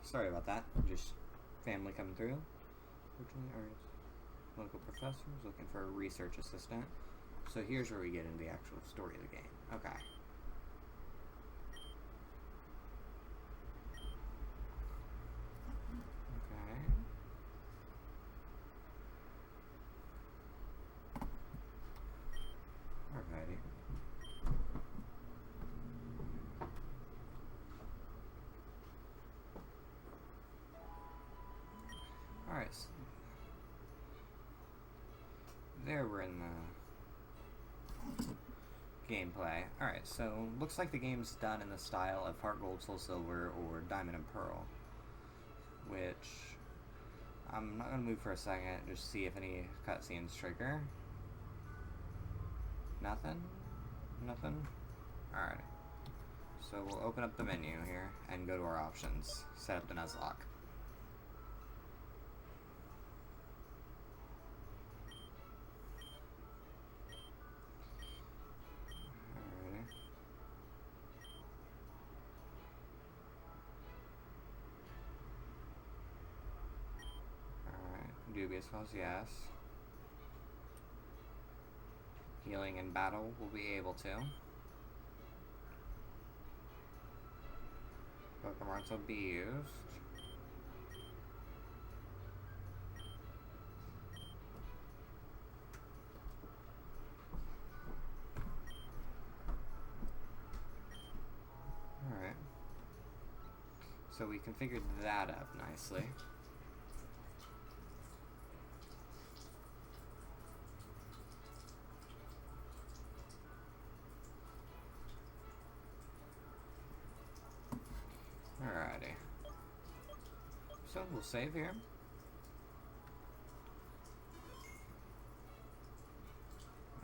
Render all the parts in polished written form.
Sorry about that. Just family coming through. Originally, our local professor was looking for a research assistant. So here's where we get into the actual story of the game. Okay. Alrighty. Alright. So there we're in the gameplay. Alright, so looks like the game's done in the style of Heart Gold, Soul Silver, or Diamond and Pearl. Which I'm not going to move for a second, just see if any cutscenes trigger. Nothing? Nothing? Alright. So we'll open up the menu here and go to our options. Set up the Nuzlocke. Alright. Dubious cause, yes. Healing in battle will be able to. Pokemon will be used. Alright. So we configured that up nicely. Alrighty. So we'll save here.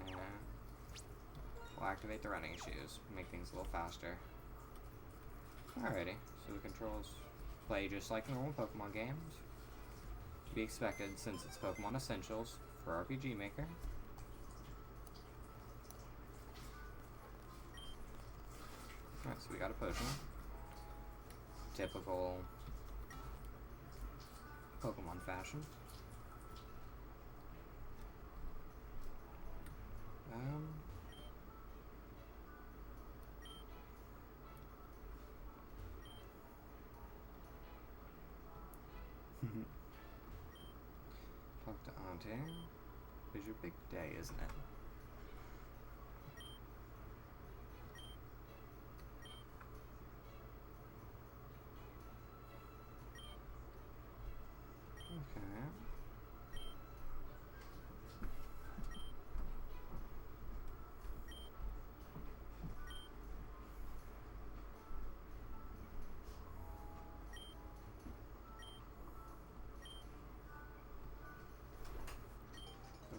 And we'll activate the running shoes, make things a little faster. Alrighty, so the controls play just like normal Pokemon games. To be expected since it's Pokemon Essentials for RPG Maker. Alright, so we got a potion. Typical Pokemon fashion. Talk to Auntie. It's your big day, isn't it?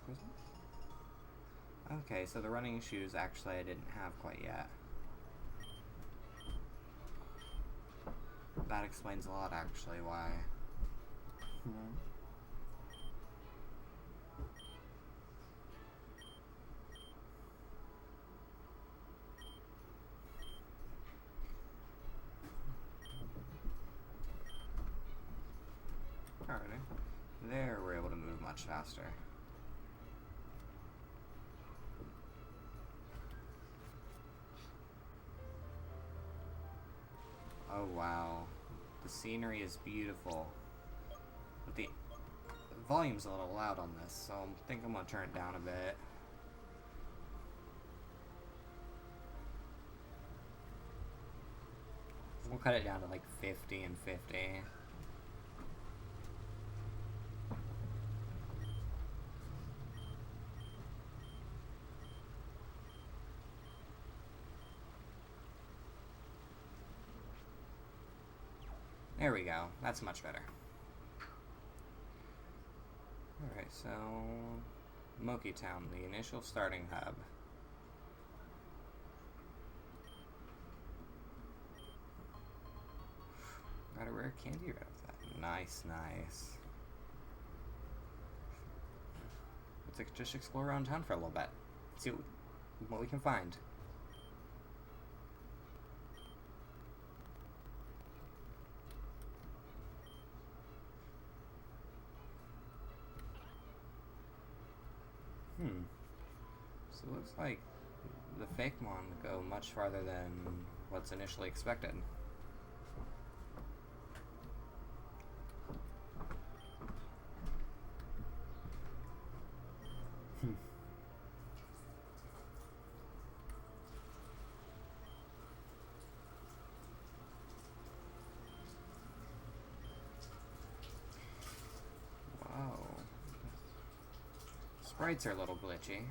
Okay. Okay, so the running shoes actually I didn't have quite yet. That explains a lot actually why. Alrighty. There we're able to move much faster. Oh wow. The scenery is beautiful. But the volume's a little loud on this, so I think I'm gonna turn it down a bit. We'll cut it down to like 50 and 50. There we go. That's much better. Alright, so Moki Town, the initial starting hub. Got a rare candy right with that. Nice, nice. Let's just explore around town for a little bit. See what we can find. So it looks like the fake mon go much farther than what's initially expected. Wow. Sprites are a little glitchy.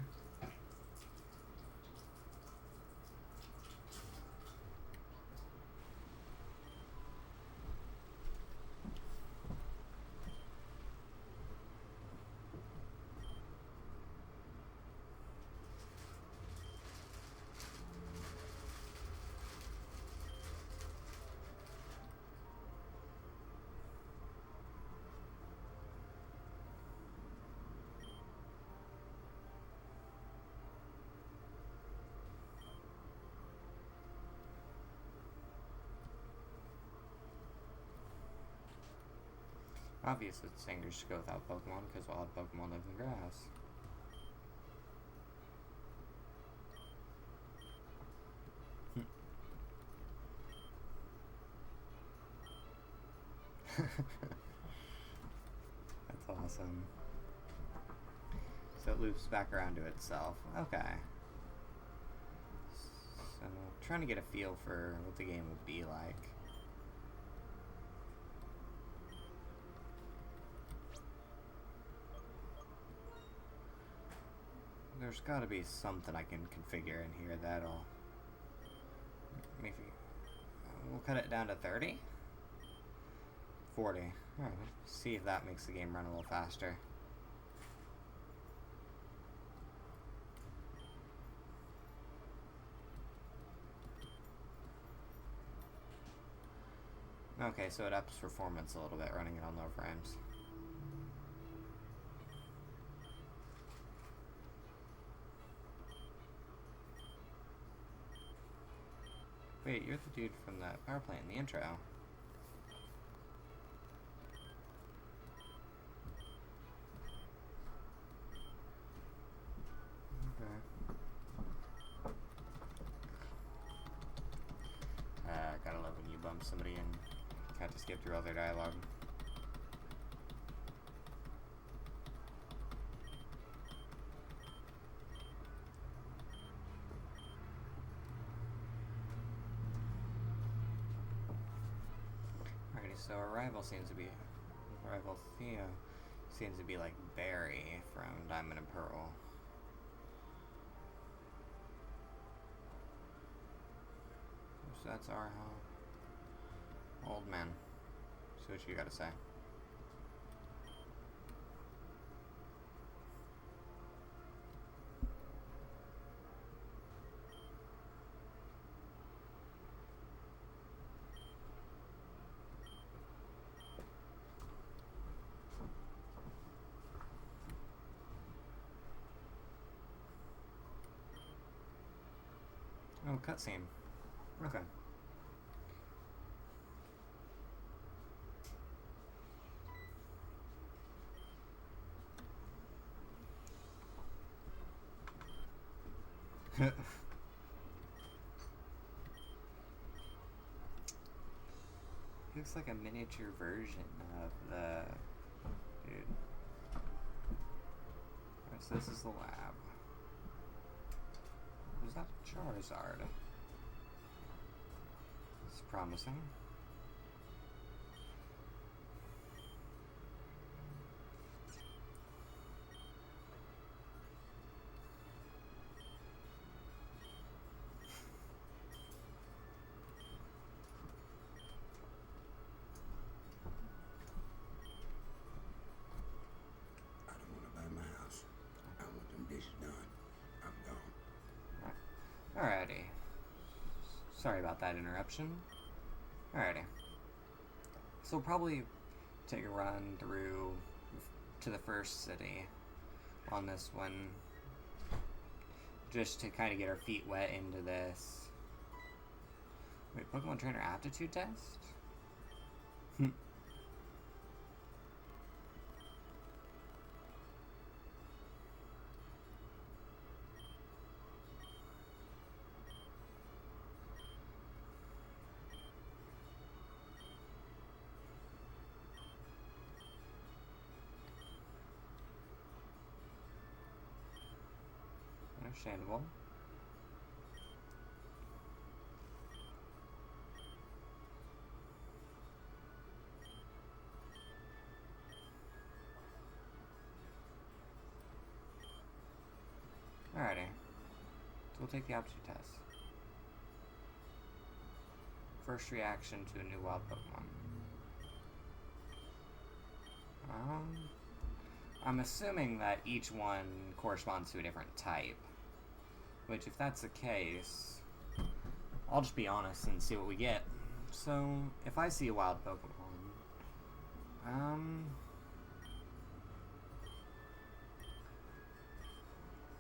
Obviously, the singers should go without Pokemon, because wild Pokemon live in grass. That's awesome. So it loops back around to itself. Okay. So, trying to get a feel for what the game would be like. There's got to be something I can configure in here that'll maybe we'll cut it down to 30, 40. All right, see if that makes the game run a little faster. Okay, so it ups performance a little bit running it on low frames. Wait, you're the dude from the power plant in the intro. Okay. Gotta love when you bump somebody and have to skip through all their dialogue. So our rival Theo seems to be like Barry from Diamond and Pearl. So that's our old man. See what you gotta say. Oh, cutscene. Okay. Looks like a miniature version of the dude. Alright, so this is the lab. Is that Charizard? It's promising. Alrighty. Sorry about that interruption. Alrighty. So we'll probably take a run through to the first city on this one, just to kind of get our feet wet into this. Wait, Pokemon Trainer aptitude test? Understandable. Alrighty. So we'll take the aptitude test. First reaction to a new wild Pokemon. I'm assuming that each one corresponds to a different type. Which, if that's the case, I'll just be honest and see what we get. So, if I see a wild Pokemon,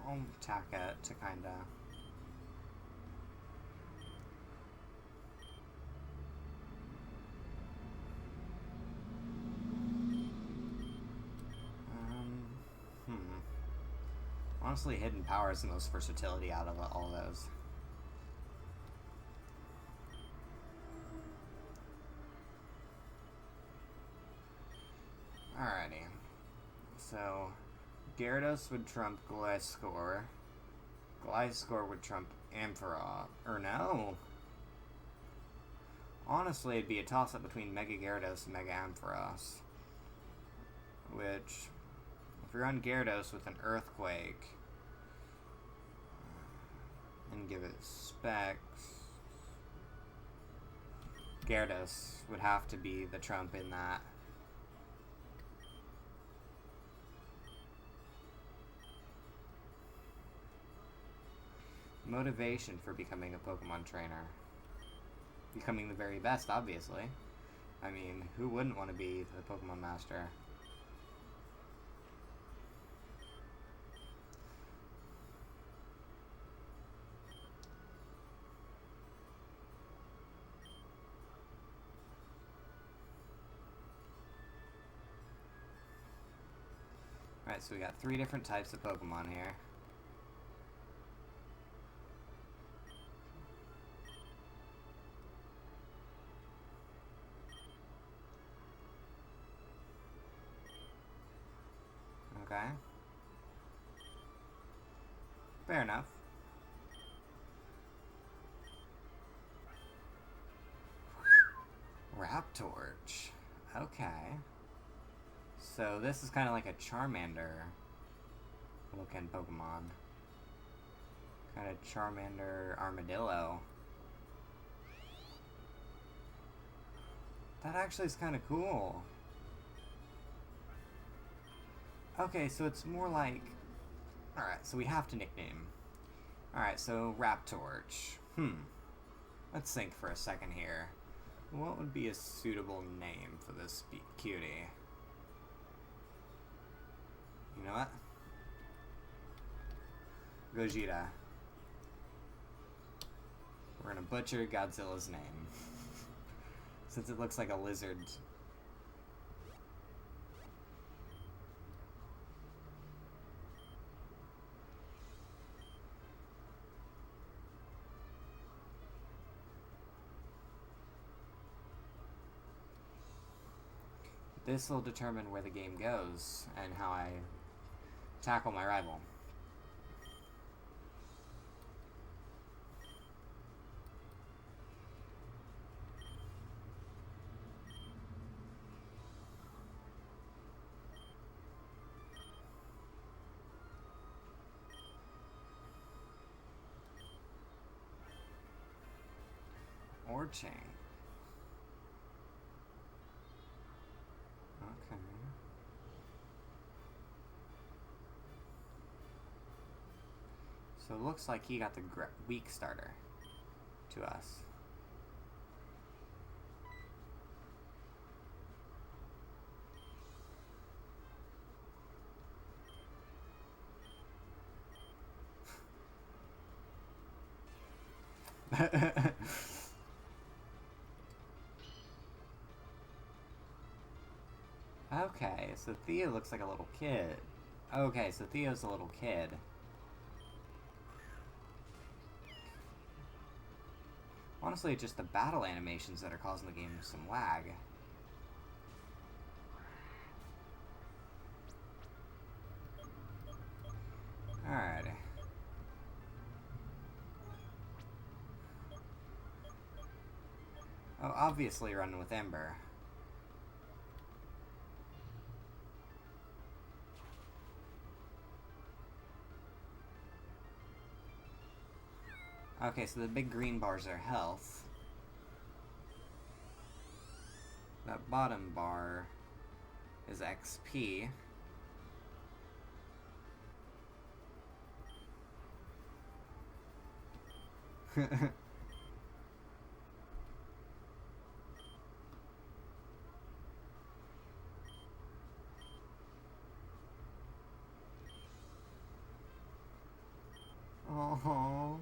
I'll attack it to kinda... Honestly, Hidden Power is the most versatility out of all those. Alrighty. So, Gyarados would trump Gliscor. Gliscor would trump Ampharos. Or no! Honestly, it'd be a toss-up between Mega Gyarados and Mega Ampharos. Which, if we run Gyarados with an Earthquake, and give it specs, Gyarados would have to be the trump in that. Motivation for becoming a Pokemon trainer. Becoming the very best, obviously. I mean, who wouldn't want to be the Pokemon Master? Alright, so we got 3 different types of Pokemon here. Okay. Fair enough. Raptorch. Okay. So this is kind of like a Charmander looking Pokemon. Kind of Charmander Armadillo. That actually is kind of cool. Okay, so it's more like... Alright, so we have to nickname. Alright, so Raptorch. Let's think for a second here. What would be a suitable name for this cutie? You know what? Gogeta. We're gonna butcher Godzilla's name. Since it looks like a lizard. This will determine where the game goes and how I tackle my rival. Or chain. Okay. So it looks like he got the weak starter to us. Okay, so Theo looks like a little kid. Okay, so Theo's a little kid. Honestly, it's just the battle animations that are causing the game some lag. Alrighty. obviously run with Ember. Okay, so the big green bars are health. That bottom bar is XP. Oh.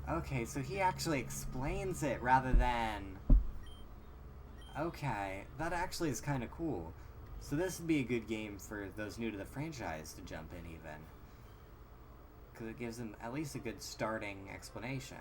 Okay, so he actually explains it rather than... Okay, that actually is kind of cool. So this would be a good game for those new to the franchise to jump in even. Because it gives them at least a good starting explanation.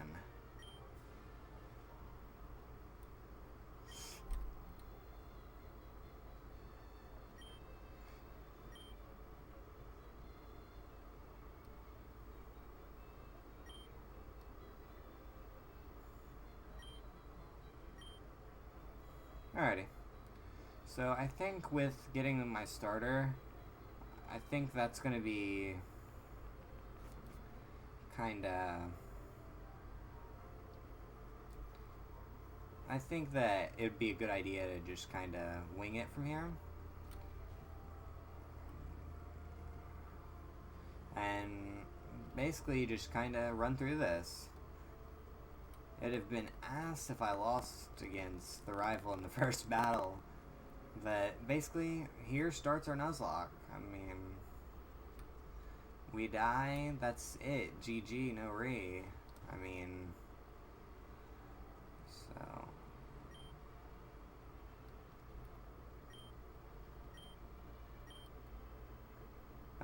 Alrighty. So I think with getting my starter, I think that's going to be kinda... I think that it would be a good idea to just kinda wing it from here. And basically just kinda run through this. It'd have been asked if I lost against the rival in the first battle. But basically, here starts our Nuzlocke. I mean, we die, that's it. GG, no re. I mean, so...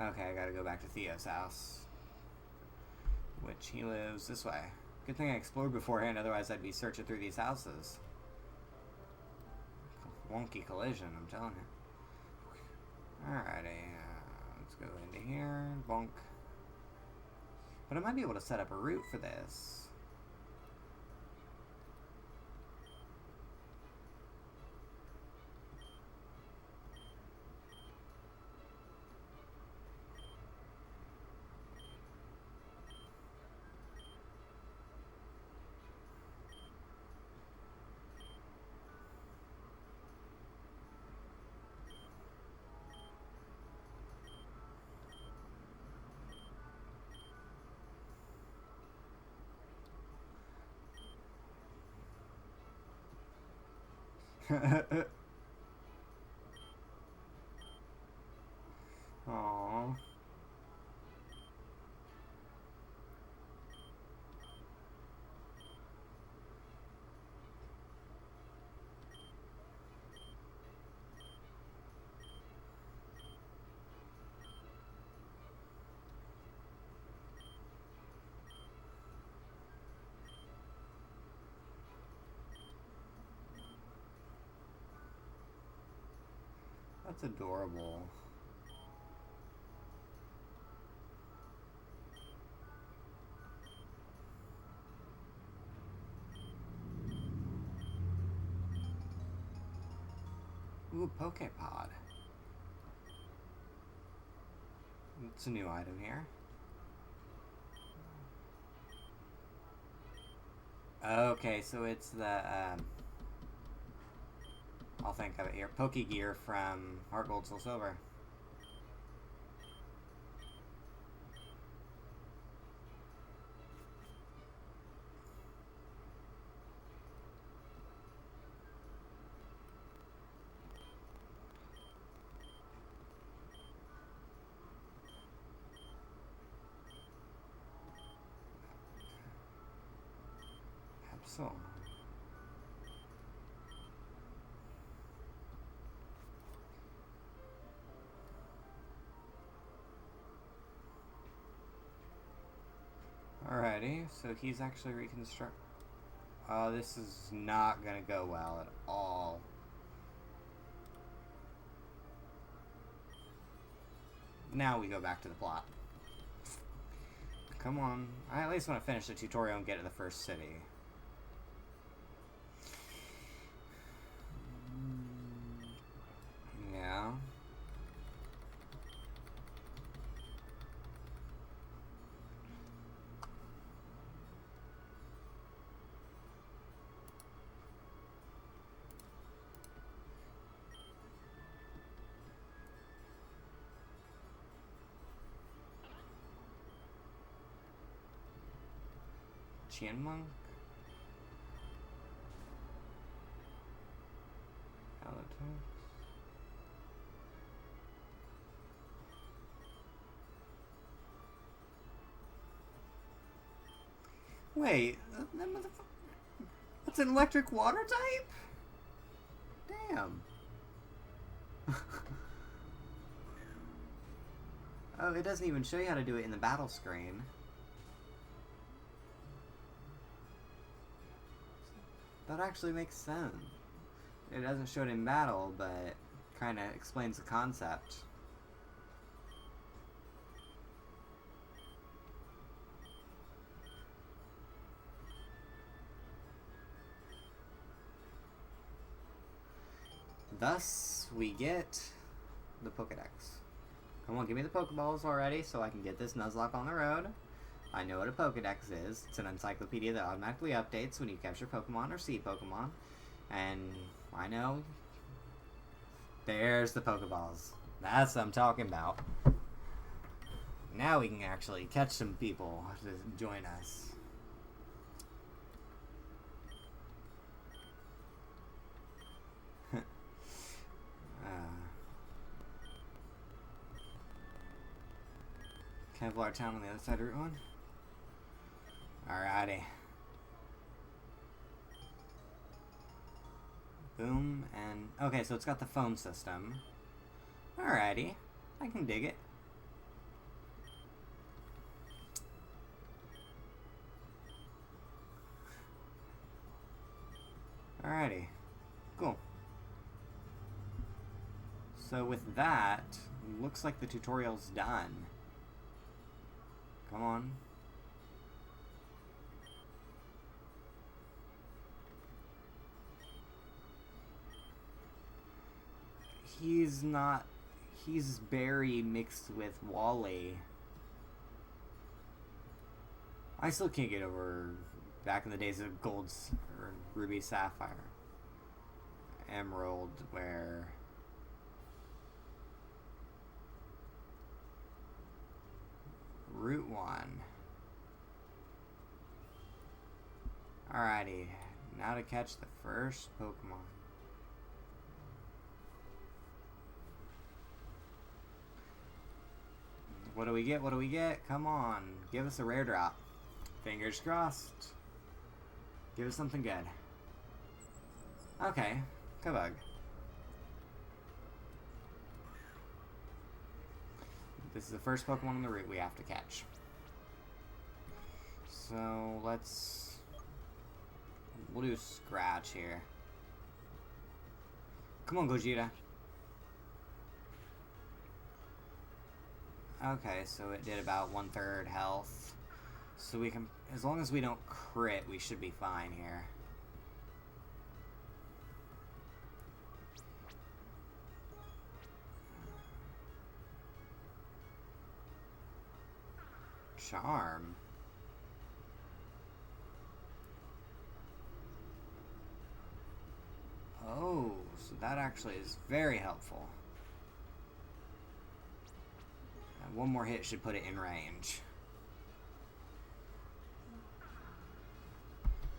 Okay, I gotta go back to Theo's house. Which he lives this way. Good thing I explored beforehand, otherwise I'd be searching through these houses. Wonky collision, I'm telling you. Alrighty, let's go into here. Bonk. But I might be able to set up a route for this. Aww. That's adorable. Ooh, Pokepod. It's a new item here. Okay, so it's the, I'll think of it here. Pokegear from Heart Gold, Soul Silver. So. Alrighty, so he's actually reconstruct. Oh, this is not gonna go well at all. Now we go back to the plot. Come on. I at least want to finish the tutorial and get to the first city. Yeah. Monk. Wait, that motherfucker. That's an electric water type? Damn. Oh, it doesn't even show you how to do it in the battle screen. That actually makes sense. It doesn't show it in battle, but kind of explains the concept. Thus, we get the Pokedex. Come on, give me the Pokeballs already so I can get this Nuzlocke on the road. I know what a Pokedex is. It's an encyclopedia that automatically updates when you capture Pokemon or see Pokemon. And I know. There's the Pokeballs. That's what I'm talking about. Now we can actually catch some people to join us. Kevlar Town on the other side of Route 1. Alrighty. Boom, and... Okay, so it's got the phone system. Alrighty. I can dig it. Alrighty. Cool. So with that, looks like the tutorial's done. Come on. He's not... He's Barry mixed with Wally. I still can't get over back in the days of Gold's or Ruby Sapphire. Emerald, where... Route 1. Alrighty. Now to catch the first Pokemon. What do we get? What do we get? Come on. Give us a rare drop. Fingers crossed. Give us something good. Okay. Kabug. This is the first Pokemon on the route we have to catch. So, let's... We'll do Scratch here. Come on, Gogeta. Okay, so it did about 1/3 health. So we can... As long as we don't crit, we should be fine here. Charm. Oh, so that actually is very helpful. And one more hit should put it in range.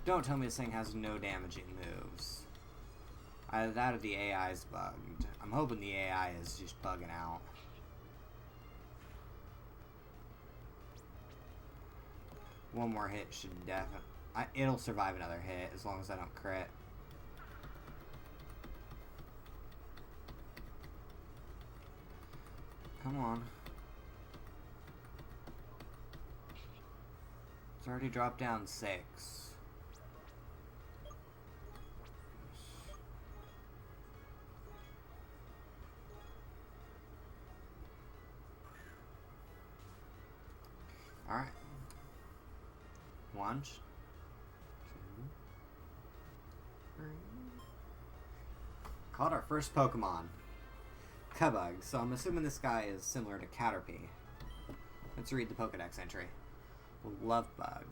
Don't tell me this thing has no damaging moves. Either that or the AI is bugged. I'm hoping the AI is just bugging out. One more hit should definitely... It'll survive another hit as long as I don't crit. Come on. It's already dropped down 6. Alright. 1, 2, 3. Caught our first Pokemon. Cubug. So I'm assuming this guy is similar to Caterpie. Let's read the Pokedex entry. Lovebug.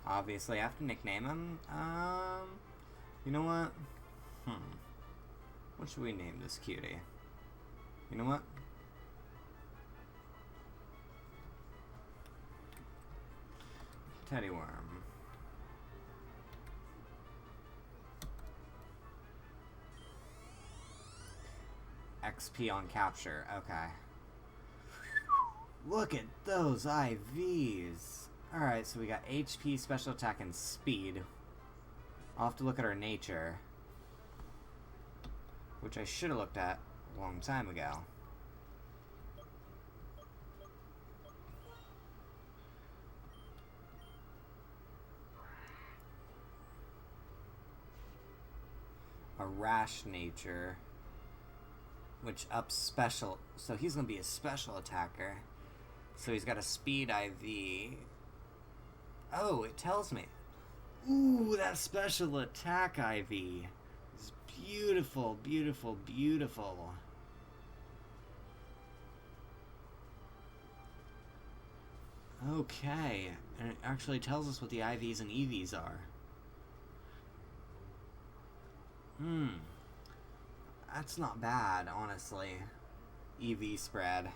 Obviously I have to nickname him. You know what? What should we name this cutie? You know what? Teddy Worm. XP on capture. Okay. Look at those IVs. Alright, so we got HP, special attack, and speed. I'll have to look at our nature, which I should have looked at a long time ago. A rash nature, which ups special, so he's gonna be a special attacker. So he's got a speed IV. Oh, it tells me. Ooh, that special attack IV is beautiful, beautiful, beautiful. Okay, and it actually tells us what the IVs and EVs are. That's not bad, honestly. EV spread.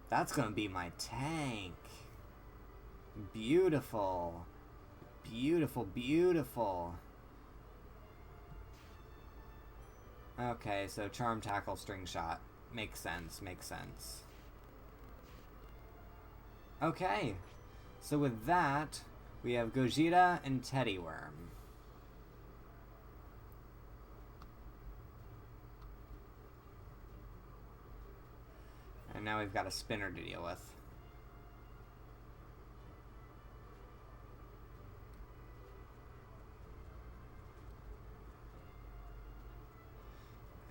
That's gonna be my tank. Beautiful. Beautiful, beautiful. Okay, so Charm, Tackle, String Shot. Makes sense, makes sense. Okay, so with that, we have Gogeta and Teddy Worm. And now we've got a spinner to deal with.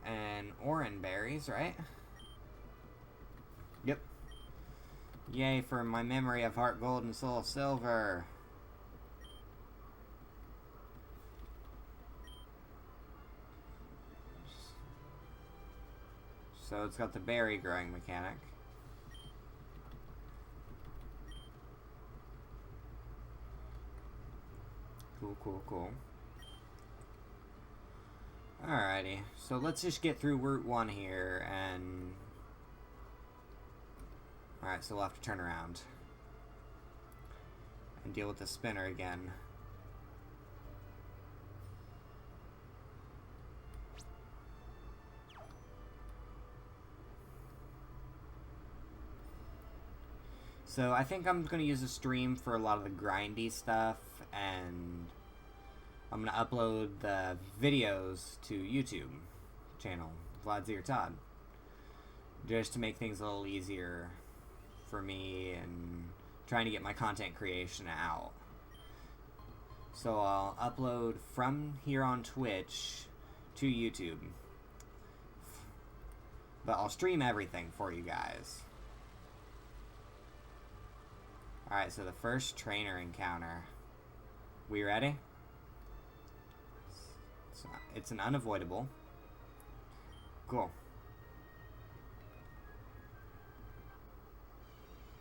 And Oran berries, right? Yep. Yay for my memory of Heart Gold and Soul Silver. So it's got the berry growing mechanic. Cool, cool, cool. Alrighty, so let's just get through Route 1 here, and... Alright, so we'll have to turn around. And deal with the spinner again. So I think I'm going to use a stream for a lot of the grindy stuff, and I'm going to upload the videos to YouTube channel, Vlad's Todd, just to make things a little easier for me and trying to get my content creation out. So I'll upload from here on Twitch to YouTube, but I'll stream everything for you guys. Alright, so the first trainer encounter. We ready? It's an unavoidable. Cool.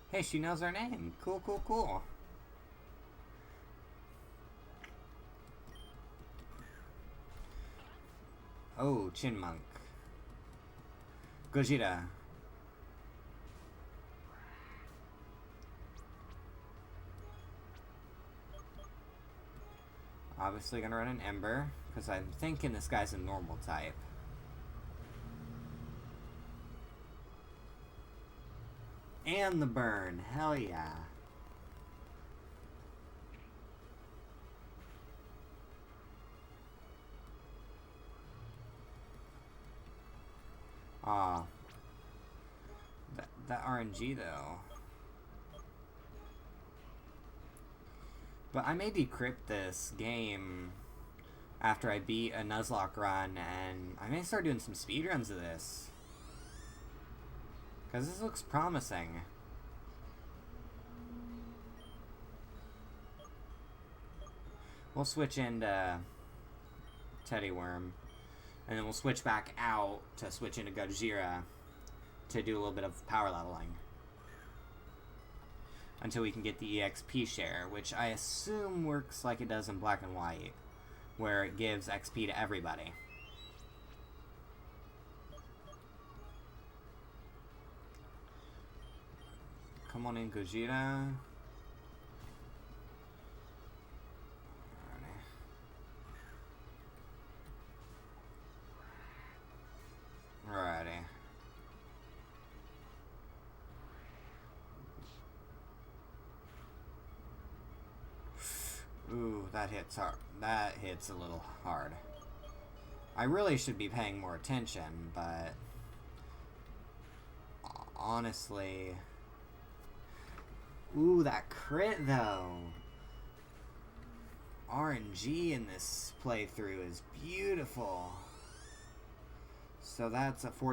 Hey, she knows our name. Cool, cool, cool. Oh, Chinmonk. Gogeta. Obviously gonna run an Ember, because I'm thinking this guy's a normal type. And the burn, hell yeah. Ah. That RNG, though. But I may decrypt this game after I beat a Nuzlocke run, and I may start doing some speedruns of this. Because this looks promising. We'll switch into Teddy Worm, and then we'll switch back out to switch into Gojira to do a little bit of power leveling. Until we can get the EXP share, which I assume works like it does in Black and White, where it gives XP to everybody. Come on in, Gojira. Alrighty. Ooh, that hits hard. That hits a little hard. I really should be paying more attention, but honestly... Ooh, that crit, though. RNG in this playthrough is beautiful. So that's a 40